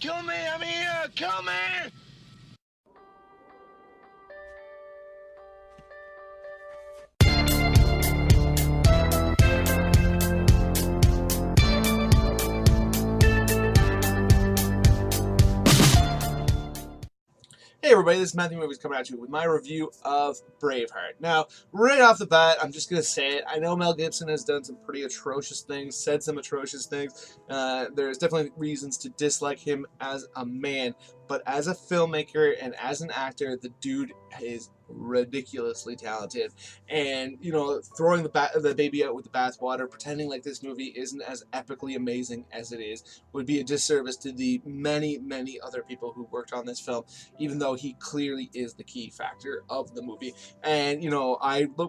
Kill me! I'm here! Kill me! Hey everybody, this is Matthew Movies coming at you with my review of Braveheart. Now, right off the bat, I'm just going to say it. I know Mel Gibson has done some pretty atrocious things, said some atrocious things. There's definitely reasons to dislike him as a man, but as a filmmaker and as an actor, the dude is ridiculously talented. And, you know, throwing the baby out with the bathwater, pretending like this movie isn't as epically amazing as it is, would be a disservice to the many, many other people who worked on this film, even though he clearly is the key factor of the movie. And, you know,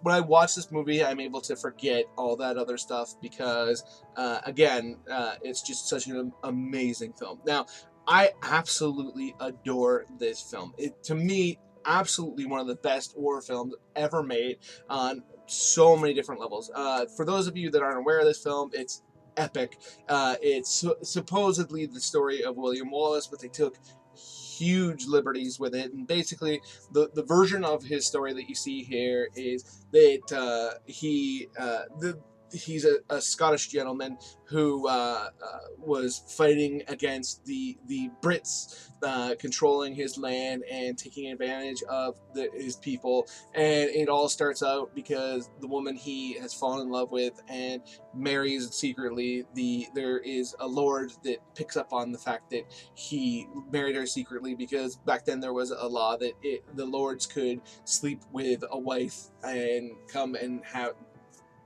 when I watch this movie, I'm able to forget all that other stuff because, again, it's just such an amazing film. Now, I absolutely adore this film. To me, absolutely one of the best horror films ever made on so many different levels. For those of you that aren't aware of this film, it's epic. It's supposedly the story of William Wallace, but they took huge liberties with it, and basically the version of his story that you see here is that he's a Scottish gentleman who was fighting against the Brits controlling his land and taking advantage of his people. And it all starts out because the woman he has fallen in love with and marries secretly, there is a lord that picks up on the fact that he married her secretly, because back then there was a law that the lords could sleep with a wife and come and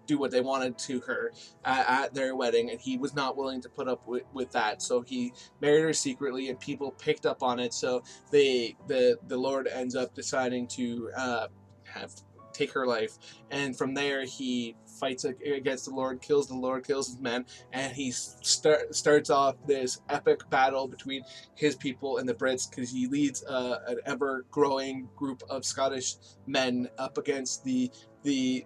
do what they wanted to her at their wedding, and he was not willing to put up with that, so he married her secretly, and people picked up on it. So the Lord ends up deciding to take her life, and from there he fights against the Lord, kills his men, and he starts off this epic battle between his people and the Brits, because he leads an ever-growing group of Scottish men up against the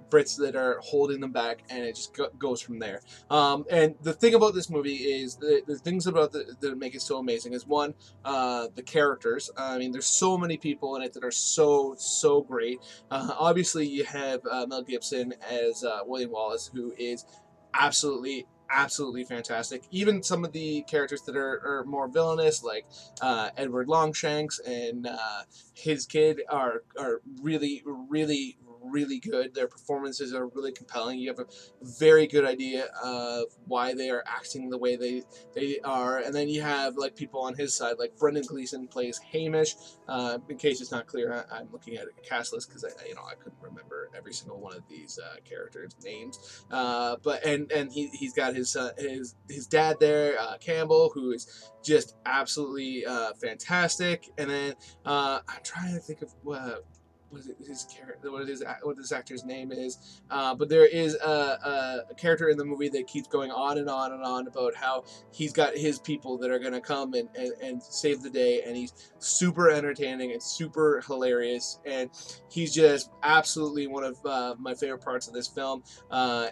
Brits that are holding them back, and it just goes from there. And the thing about this movie is the things about that make it so amazing is, one, the characters. I mean, there's so many people in it that are so great. Obviously, you have Mel Gibson as William Wallace, who is absolutely fantastic. Even some of the characters that are more villainous, like Edward Longshanks and his kid, are really good. Their performances are really compelling. You have a very good idea of why they are acting the way they are. And then you have like people on his side, like Brendan Gleeson plays Hamish. In case it's not clear, I'm looking at a cast list because I couldn't remember every single one of these characters' names. But he's got his dad there, Campbell, who is just absolutely fantastic. And then I'm trying to think of what this actor's name is, but there is a character in the movie that keeps going on and on and on about how he's got his people that are going to come and save the day, and he's super entertaining and super hilarious, and he's just absolutely one of my favorite parts of this film.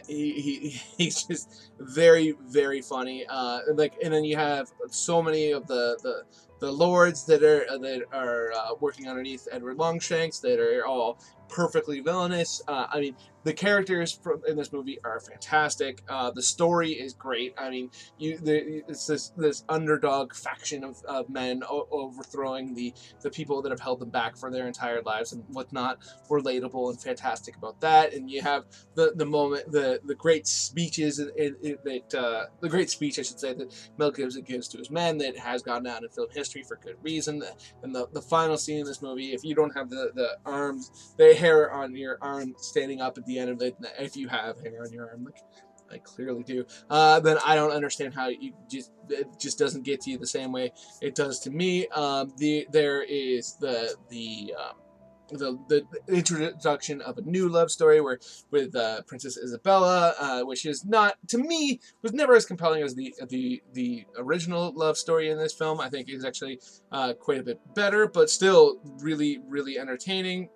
He's just very funny, and then you have so many of the lords that are working underneath Edward Longshanks that are all perfectly villainous. I mean, the characters in this movie are fantastic. The story is great. I mean, it's this underdog faction of men overthrowing the people that have held them back for their entire lives, and what's not relatable and fantastic about that. And you have the great speeches the great speech, I should say, that Mel Gibson gives to his men that has gone down in film history for good reason. And the final scene in this movie, if you don't have the hair on your arm standing up at the end of it, if you have hair on your arm, like I clearly do, then I don't understand how it just doesn't get to you the same way it does to me. There is the introduction of a new love story with Princess Isabella, which is not, to me, was never as compelling as the original love story in this film. I think is actually quite a bit better, but still really entertaining.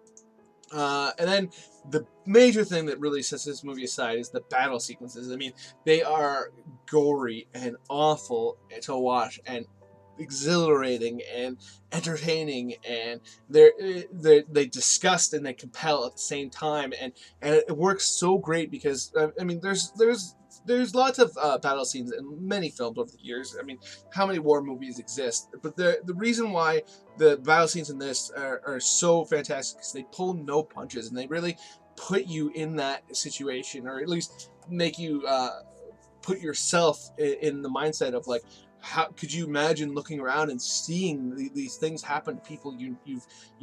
And then the major thing that really sets this movie aside is the battle sequences. I mean, they are gory and awful to watch, and exhilarating and entertaining, and they disgust and they compel at the same time, and it works so great because I mean there's lots of battle scenes in many films over the years. I mean, how many war movies exist? But the reason why the battle scenes in this are so fantastic is they pull no punches, and they really put you in that situation, or at least make you put yourself in the mindset of like, how could you imagine looking around and seeing these things happen to people you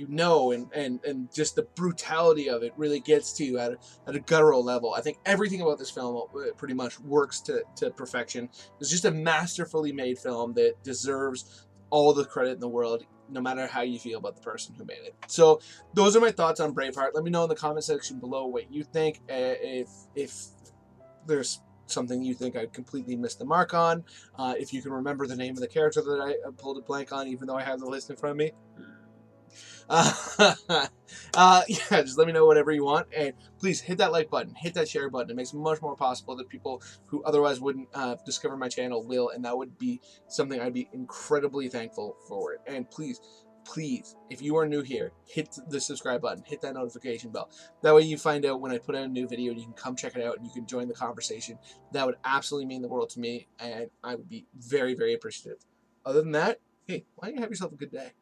know, and just the brutality of it really gets to you at a guttural level. I think everything about this film pretty much works to perfection. It's just a masterfully made film that deserves all the credit in the world, no matter how you feel about the person who made it. So those are my thoughts on Braveheart. Let me know in the comment section below what you think. If there's something you think I completely missed the mark on, if you can remember the name of the character that I pulled a blank on, even though I have the list in front of me. Yeah, just let me know whatever you want, and please hit that like button, hit that share button. It makes it much more possible that people who otherwise wouldn't discover my channel will, and that would be something I'd be incredibly thankful for. And please, if you are new here, hit the subscribe button, hit that notification bell. That way you find out when I put out a new video, and you can come check it out, and you can join the conversation. That would absolutely mean the world to me, and I would be very, very appreciative. Other than that, hey, why don't you have yourself a good day?